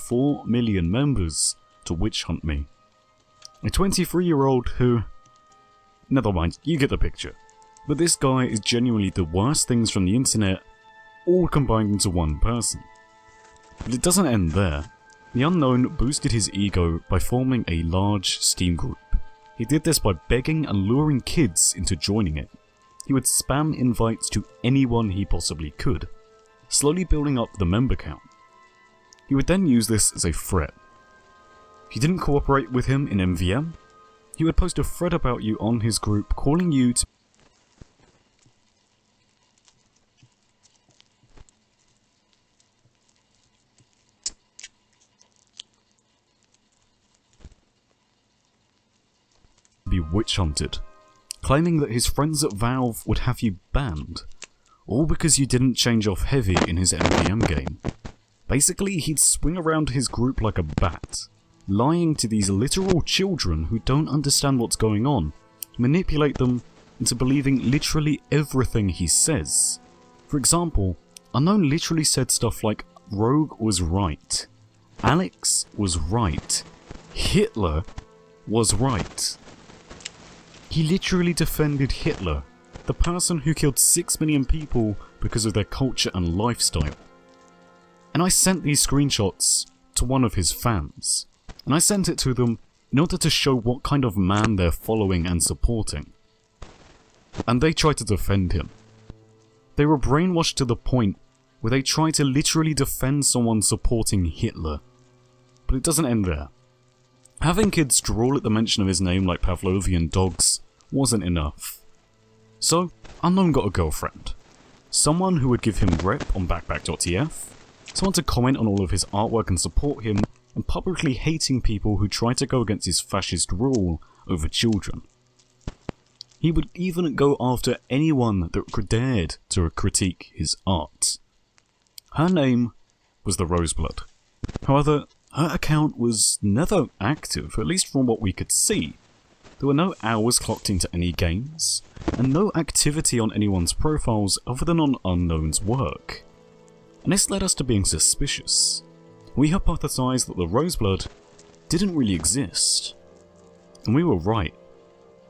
4 million members to witch hunt me. A 23-year-old who... Never mind, you get the picture. But this guy is genuinely the worst things from the internet, all combined into one person. But it doesn't end there. The unknown boosted his ego by forming a large Steam group. He did this by begging and luring kids into joining it. He would spam invites to anyone he possibly could, slowly building up the member count. He would then use this as a threat. If you didn't cooperate with him in MVM, he would post a thread about you on his group calling you to be witch hunted, claiming that his friends at Valve would have you banned, all because you didn't change off heavy in his MVM game. Basically, he'd swing around his group like a bat, lying to these literal children who don't understand what's going on, manipulate them into believing literally everything he says. For example, Unknown literally said stuff like, Rogue was right, Alex was right, Hitler was right. He literally defended Hitler, the person who killed 6 million people because of their culture and lifestyle. And I sent these screenshots to one of his fans, and I sent it to them in order to show what kind of man they're following and supporting. And they tried to defend him. They were brainwashed to the point where they tried to literally defend someone supporting Hitler. But it doesn't end there. Having kids drool at the mention of his name like Pavlovian dogs wasn't enough. So, Unknown got a girlfriend. Someone who would give him rep on backpack.tf, someone to comment on all of his artwork and support him, and publicly hating people who try to go against his fascist rule over children. He would even go after anyone that dared to critique his art. Her name was the Roseblood. However, her account was never active, at least from what we could see. There were no hours clocked into any games, and no activity on anyone's profiles other than on Unknown's work. And this led us to being suspicious. We hypothesized that the Roseblood didn't really exist. And we were right.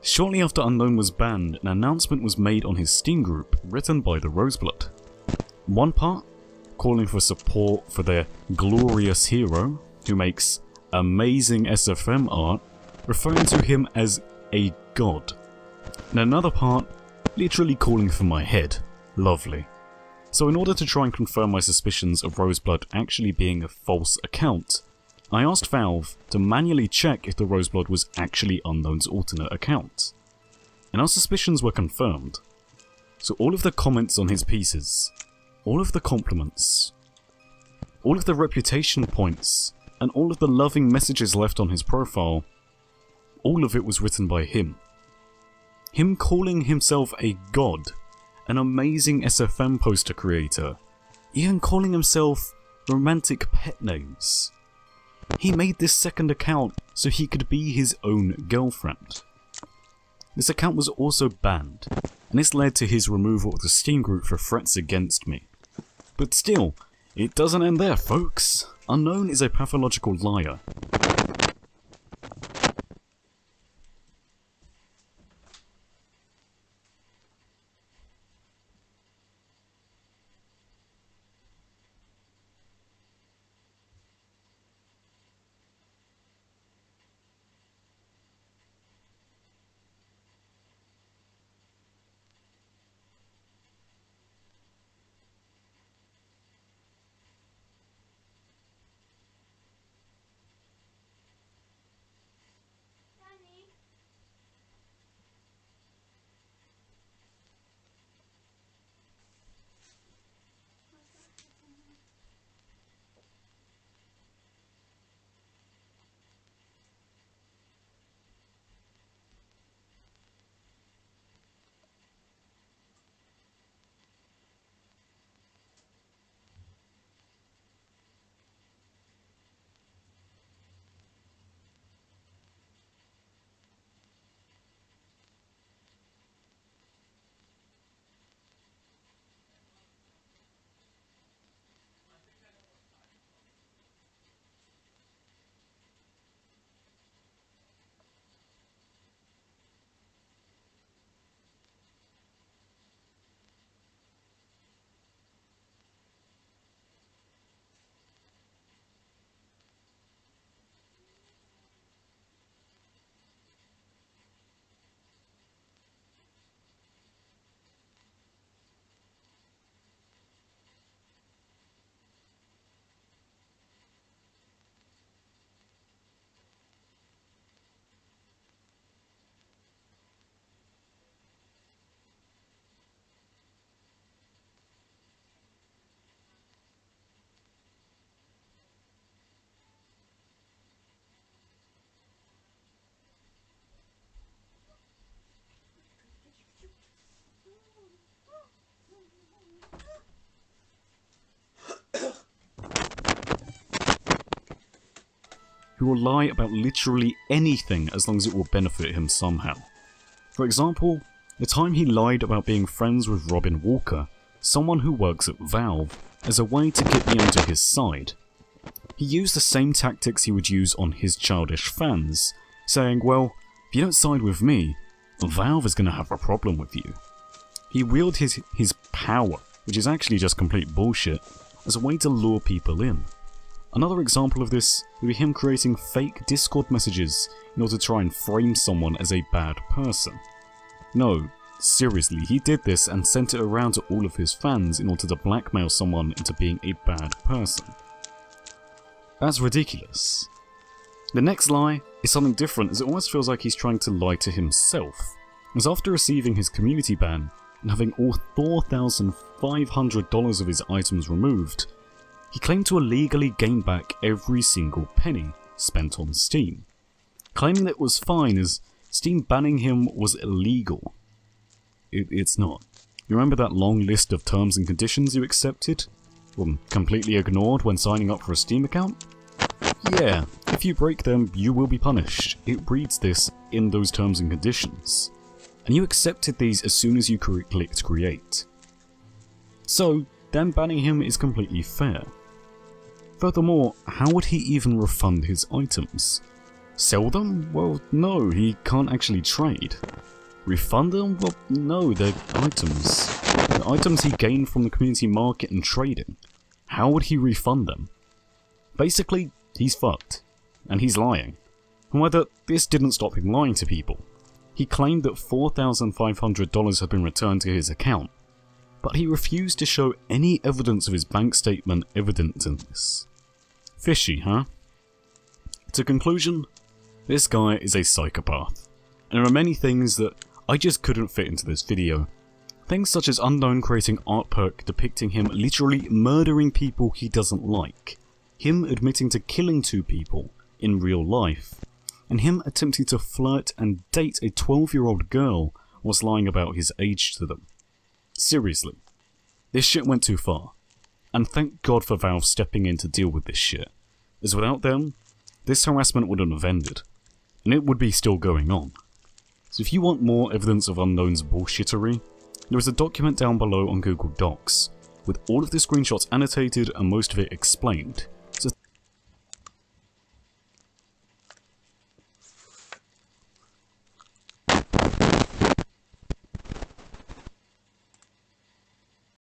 Shortly after Unknown was banned, an announcement was made on his Steam group written by the Roseblood. One part calling for support for their glorious hero, who makes amazing SFM art, referring to him as a god. And another part literally calling for my head. Lovely. So in order to try and confirm my suspicions of Roseblood actually being a false account, I asked Valve to manually check if the Roseblood was actually Unknown's alternate account. And our suspicions were confirmed. So all of the comments on his pieces, all of the compliments, all of the reputation points, and all of the loving messages left on his profile, all of it was written by him. Him calling himself a god, an amazing SFM poster creator, even calling himself romantic pet names. He made this second account so he could be his own girlfriend. This account was also banned, and this led to his removal of the Steam group for threats against me. But still, it doesn't end there, folks. Unknown is a pathological liar. who will lie about literally anything as long as it will benefit him somehow. For example, the time he lied about being friends with Robin Walker, someone who works at Valve, as a way to get me onto his side. He used the same tactics he would use on his childish fans, saying, well, if you don't side with me, Valve is going to have a problem with you. He wielded his power, which is actually just complete bullshit, as a way to lure people in. Another example of this would be him creating fake Discord messages in order to try and frame someone as a bad person. No, seriously, he did this and sent it around to all of his fans in order to blackmail someone into being a bad person. That's ridiculous. The next lie is something different, as it almost feels like he's trying to lie to himself, as after receiving his community ban and having all $4,500 of his items removed, he claimed to illegally gain back every single penny spent on Steam, claiming that it was fine as Steam banning him was illegal. It's not. You remember that long list of terms and conditions you accepted? Or completely ignored when signing up for a Steam account? Yeah, if you break them, you will be punished. It reads this in those terms and conditions. And you accepted these as soon as you clicked create. So, them banning him is completely fair. Furthermore, how would he even refund his items? Sell them? Well, no, he can't actually trade. Refund them? Well, no, they're items. The items he gained from the community market and trading. How would he refund them? Basically, he's fucked. And he's lying. However, this didn't stop him lying to people. He claimed that $4,500 had been returned to his account, but he refused to show any evidence of his bank statement evident in this. Fishy, huh? To conclusion, this guy is a psychopath, and there are many things that I just couldn't fit into this video. Things such as Unknown creating art perk depicting him literally murdering people he doesn't like, him admitting to killing 2 people in real life, and him attempting to flirt and date a 12-year-old girl whilst lying about his age to them. Seriously, this shit went too far, and thank God for Valve stepping in to deal with this shit, as without them, this harassment wouldn't have ended, and it would be still going on. So if you want more evidence of Unknown's bullshittery, there is a document down below on Google Docs, with all of the screenshots annotated and most of it explained.